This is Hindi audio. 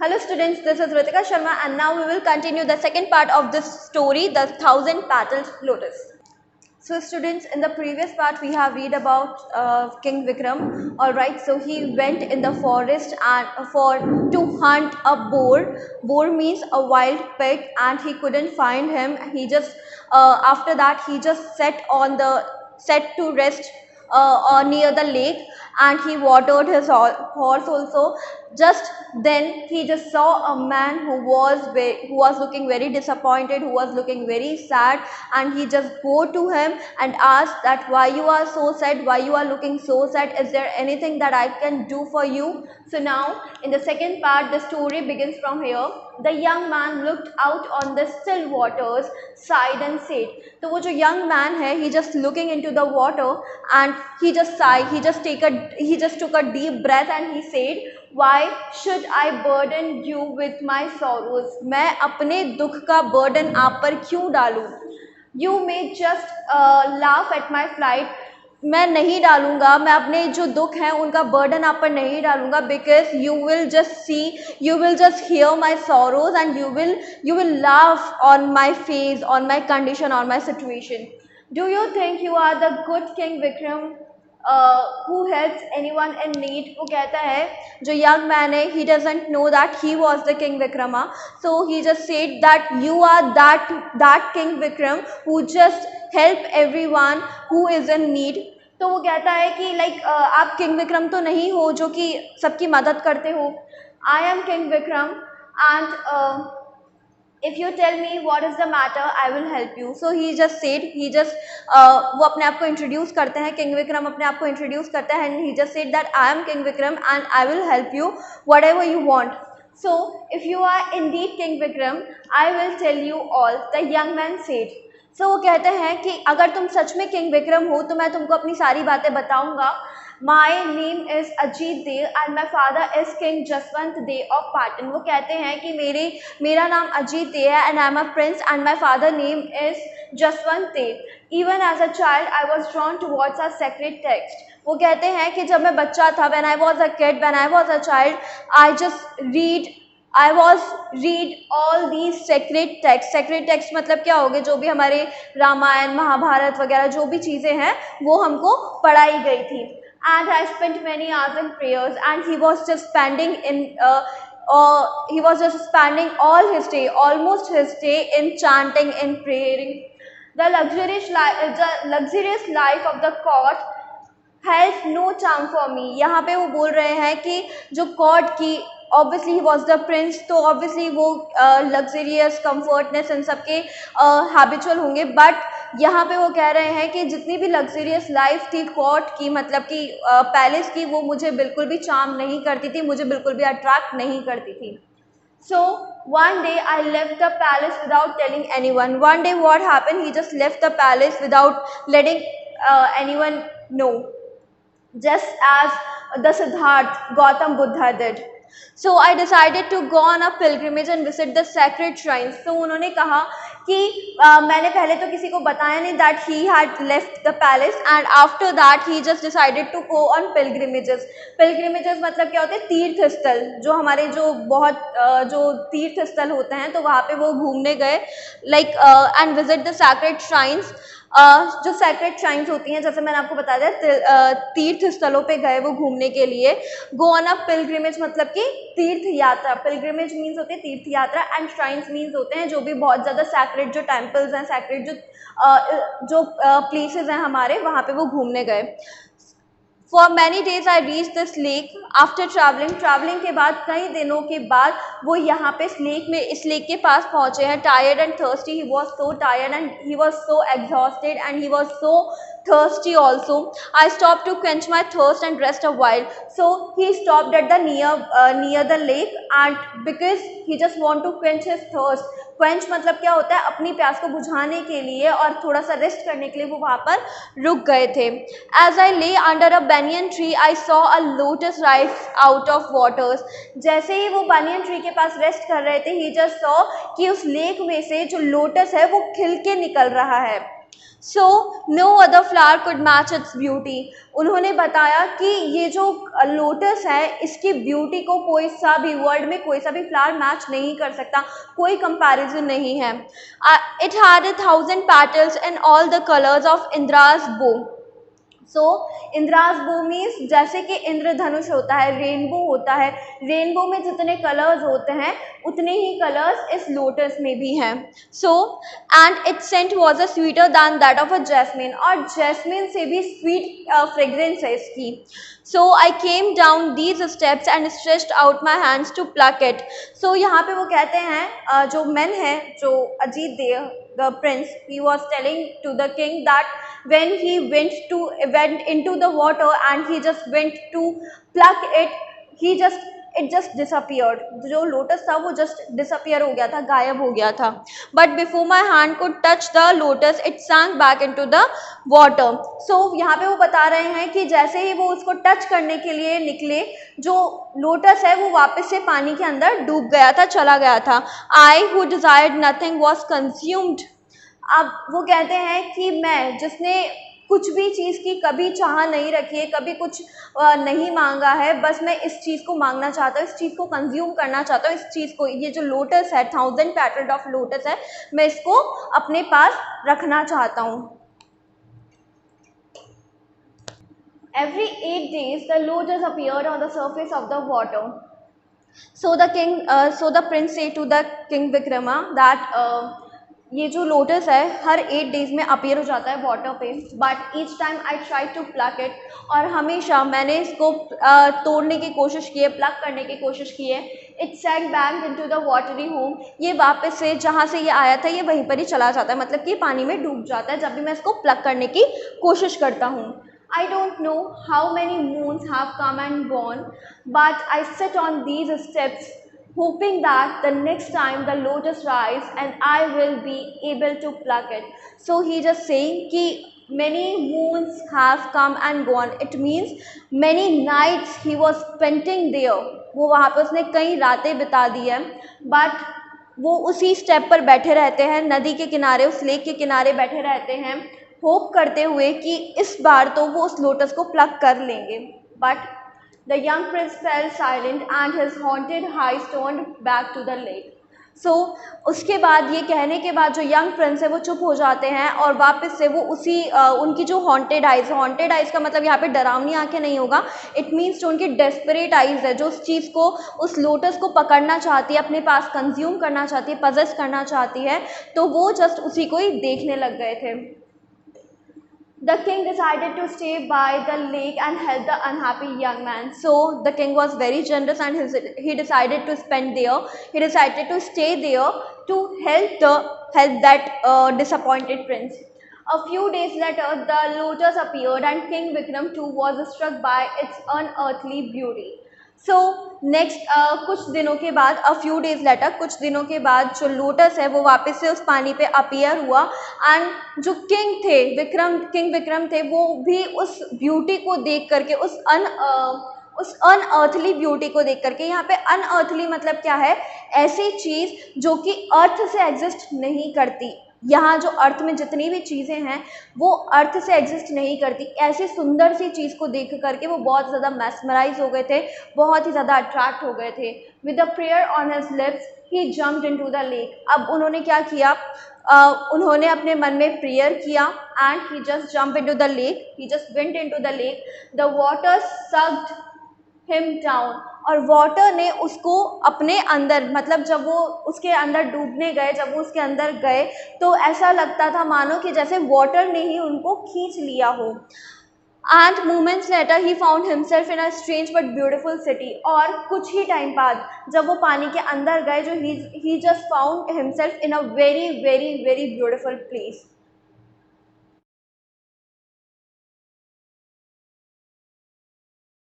Hello students, this is Ritika Sharma and now we will continue the second part of this story, the 1000 Petaled Lotus. So students, in the previous part we have read about King Vikram. Alright, so he went in the forest and to hunt a boar. Boar means a wild pig, and he couldn't find him. He just after that he just set to rest near the lake, and he watered his horse also. Just then he just saw a man who was looking very disappointed, who was looking very sad, and he just go to him and asked that why you are so sad, why you are looking so sad, is there anything that I can do for you? So now in the second part the story begins from here. The young man looked out on the still waters, sighed and said, तो वो जो young man है, he just looking into the water and he just sighed, he just took a deep breath and he said, why should I burden you with my sorrows? मैं अपने दुख का burden आप पर क्यों डालूं? You may just laugh at my plight. मैं नहीं डालूंगा, मैं अपने जो दुख हैं उनका बर्डन आप पर नहीं डालूंगा, because you will just hear my sorrows and you will laugh on my face, on my condition, on my situation. Do you think you are the good king Vikram who helps anyone in need? वो कहता है जो young man है, he doesn't know that he was the King Vikrama, so he just said that you are that King Vikram who just help everyone who is in need. तो वो कहता है कि आप किंग विक्रम तो नहीं हो जो कि सबकी मदद करते हो. I am King Vikram and if you tell me what is the matter, I will help you. So he just said, वो अपने आप को इंट्रोड्यूस करते हैं, किंग विक्रम अपने आप को इंट्रोड्यूस करता है, and he just said that I am King Vikram and I will help you whatever you want. So if you are indeed King Vikram, I will tell you all, the young man said. So वो कहते हैं कि अगर तुम सच में किंग विक्रम हो तो मैं तुमको अपनी सारी बातें बताऊंगा. My name is Ajit Dev and my father is King Jaswant Dev of Patan. वो कहते हैं कि मेरा नाम अजीत देव है and I am a prince and my father name is Jaswant Dev. Even as a child I was drawn towards a sacred text. वो कहते हैं कि जब मैं बच्चा था, when I was a kid, when I was a child, I was read all these sacred texts. Sacred text मतलब क्या होगे, जो भी हमारे रामायण महाभारत वगैरह जो भी चीज़ें हैं वो हमको पढ़ाई गई थी. And I spent many hours in prayers, and he was just spending all his day, almost his day, in chanting, in praying. The luxurious life of the court has no charm for me. यहाँ पे वो बोल रहे हैं कि जो court की, obviously he was the prince, तो obviously वो luxurious, comfortness इन सब के habitual होंगे, but यहाँ पे वो कह रहे हैं कि जितनी भी luxurious life थी court की, मतलब कि palace की, वो मुझे बिल्कुल भी charm नहीं करती थी, मुझे बिल्कुल भी attract नहीं करती थी. So one day I left the palace without telling anyone. One day what happened? He just left the palace without letting anyone know, just as the Siddhartha Gautam Buddha did. So I decided to go on a pilgrimage and visit the sacred shrines. So उन्होंने कहा कि मैंने पहले तो किसी को बताया नहीं that he had left the palace, and after that he just decided to go on pilgrimages. Pilgrimages मतलब क्या होते हैं? तीर्थ स्थल. जो हमारे जो तीर्थ स्थल होते हैं तो वहाँ पे वो घूमने गए, and visit the sacred shrines. जो सैक्रेड श्राइन्स होती हैं, जैसे मैंने आपको बताया था, तीर्थ स्थलों पे गए वो घूमने के लिए. गो ऑन अ पिलग्रिमेज मतलब कि तीर्थ यात्रा. पिलग्रिमेज मीन्स होते हैं तीर्थ यात्रा, एंड श्राइन्स मीन्स होते हैं जो भी बहुत ज़्यादा सैक्रेड जो टेम्पल्स हैं, सैक्रेड जो प्लेसेस हैं हमारे, वहाँ पे वो घूमने गए. For many days I reached this lake. After traveling के बाद कई दिनों के बाद वो यहाँ पे इस लेक के पास पहुँचे हैं. Tired and thirsty, he was so tired and he was so exhausted and he was so thirsty also. I stopped to quench my thirst and rest a while. So he stopped at the near the lake, and because he just want to quench his thirst. Quench मतलब क्या होता है? अपनी प्यास को बुझाने के लिए और थोड़ा सा रेस्ट करने के लिए वो वहाँ पर रुक गए थे. As I lay under a banyan tree, I saw a lotus rise out of waters. जैसे ही वो banyan tree के पास रेस्ट कर रहे थे, he just saw कि उस लेक में से जो लोटस है वो खिल के निकल रहा है. So no other flower could match its beauty. उन्होंने बताया कि ये जो लोटस है इसकी ब्यूटी को कोई सा भी वर्ल्ड में कोई सा भी फ्लावर मैच नहीं कर सकता, कोई कंपैरिजन नहीं है। It had 1,000 petals in all the colours of Indra's bow. So इंद्रास बो मीन्स जैसे कि इंद्रधनुष होता है, रेनबो होता है, रेनबो में जितने कलर्स होते हैं उतने ही कलर्स इस लोटस में भी हैं। So and it scent was a sweeter than that of a jasmine, और जैस्मिन से भी स्वीट फ्रेग्रेंस है इसकी। So I came down these steps and stretched out my hands to pluck it. So यहाँ पे वो कहते हैं जो मैन है, जो Ajit Dev the prince, he was telling to the king that when he went into the water and he just went to pluck it, it just disappeared। जो लोटस था वो just disappear हो गया था, गायब हो गया था। but before my hand could touch the lotus it sank back into the water। so यहाँ पे वो बता रहे हैं कि जैसे ही वो उसको टच करने के लिए निकले, जो लोटस है वो वापस से पानी के अंदर डूब गया था, चला गया था। I who desired nothing was consumed। अब वो कहते हैं कि मैं, जिसने कुछ भी चीज़ की कभी चाह नहीं रखी है, कभी कुछ नहीं मांगा है, बस मैं इस चीज़ को मांगना चाहता हूँ, इस चीज़ को कंज्यूम करना चाहता हूँ, इस चीज़ को, ये जो लोटस है, 1,000 पेटल्ड ऑफ लोटस है, मैं इसको अपने पास रखना चाहता हूँ। Every 8 days the lotus appeared on the surface of the water। So the prince said to the king Vikrama that ये जो लोटस है हर 8 डेज में अपीयर हो जाता है वाटर पे, but each time I try to pluck it, और हमेशा मैंने इसको तोड़ने की कोशिश की है, प्लक करने की कोशिश की है। It sank back into the watery home, ये वापस से जहाँ से ये आया था ये वहीं पर ही चला जाता है, मतलब कि पानी में डूब जाता है जब भी मैं इसको प्लक करने की कोशिश करता हूँ। I don't know how many moons have come and gone, but I sit on these steps hoping that the next time the lotus rise and I will be able to pluck it। So he just saying कि many moons have come and gone, it means many nights he was spending there। वो वहाँ पे उसने कई रातें बिता दी है, बट वो उसी स्टेप पर बैठे रहते हैं, नदी के किनारे, उस लेक के किनारे बैठे रहते हैं, होप करते हुए कि इस बार तो वो उस लोटस को प्लक कर लेंगे। But the young prince fell silent and his haunted eyes turned back to the lake. So उसके बाद, ये कहने के बाद, जो यंग प्रिंस है वो चुप हो जाते हैं और वापस से वो उसी उनकी जो हॉन्टेड आइज़ का मतलब यहाँ पे डरावनी आंखें नहीं होगा, इट मीन्स जो उनकी डेस्परेट आइज़ है, जो उस चीज़ को, उस लोटस को पकड़ना चाहती है, अपने पास कंज्यूम करना चाहती है, पजेस करना चाहती है, तो वो जस्ट उसी को ही देखने लग गए थे। The king decided to stay by the lake and help the unhappy young man। So the king was very generous and he decided to spend there. He decided to stay there to help that disappointed prince। A few days later, the lotus appeared and King Vikram too was struck by its unearthly beauty। So next कुछ दिनों के बाद, अ फ्यू डेज लेटर, कुछ दिनों के बाद जो लोटस है वो वापस से उस पानी पे अपीयर हुआ, एंड जो किंग विक्रम थे वो भी उस ब्यूटी को देख करके, उस अनअर्थली ब्यूटी को देख करके, यहाँ पे अनअर्थली मतलब क्या है, ऐसी चीज़ जो कि अर्थ से एग्जिस्ट नहीं करती, यहाँ जो अर्थ में जितनी भी चीज़ें हैं वो अर्थ से एग्जिस्ट नहीं करती, ऐसी सुंदर सी चीज़ को देख करके वो बहुत ज़्यादा मैस्मराइज हो गए थे, बहुत ही ज़्यादा अट्रैक्ट हो गए थे। With a prayer on his lips he jumped into the lake. अब उन्होंने क्या किया, उन्होंने अपने मन में प्रेयर किया and he just jump into the lake, he just went into the lake. The water sucked him down, और वाटर ने उसको अपने अंदर, मतलब जब वो उसके अंदर डूबने गए, जब वो उसके अंदर गए तो ऐसा लगता था मानो कि जैसे वाटर ने ही उनको खींच लिया हो। And moments later he found himself in a strange but beautiful city, और कुछ ही टाइम बाद जब वो पानी के अंदर गए, जो he just found himself in a very very very beautiful place.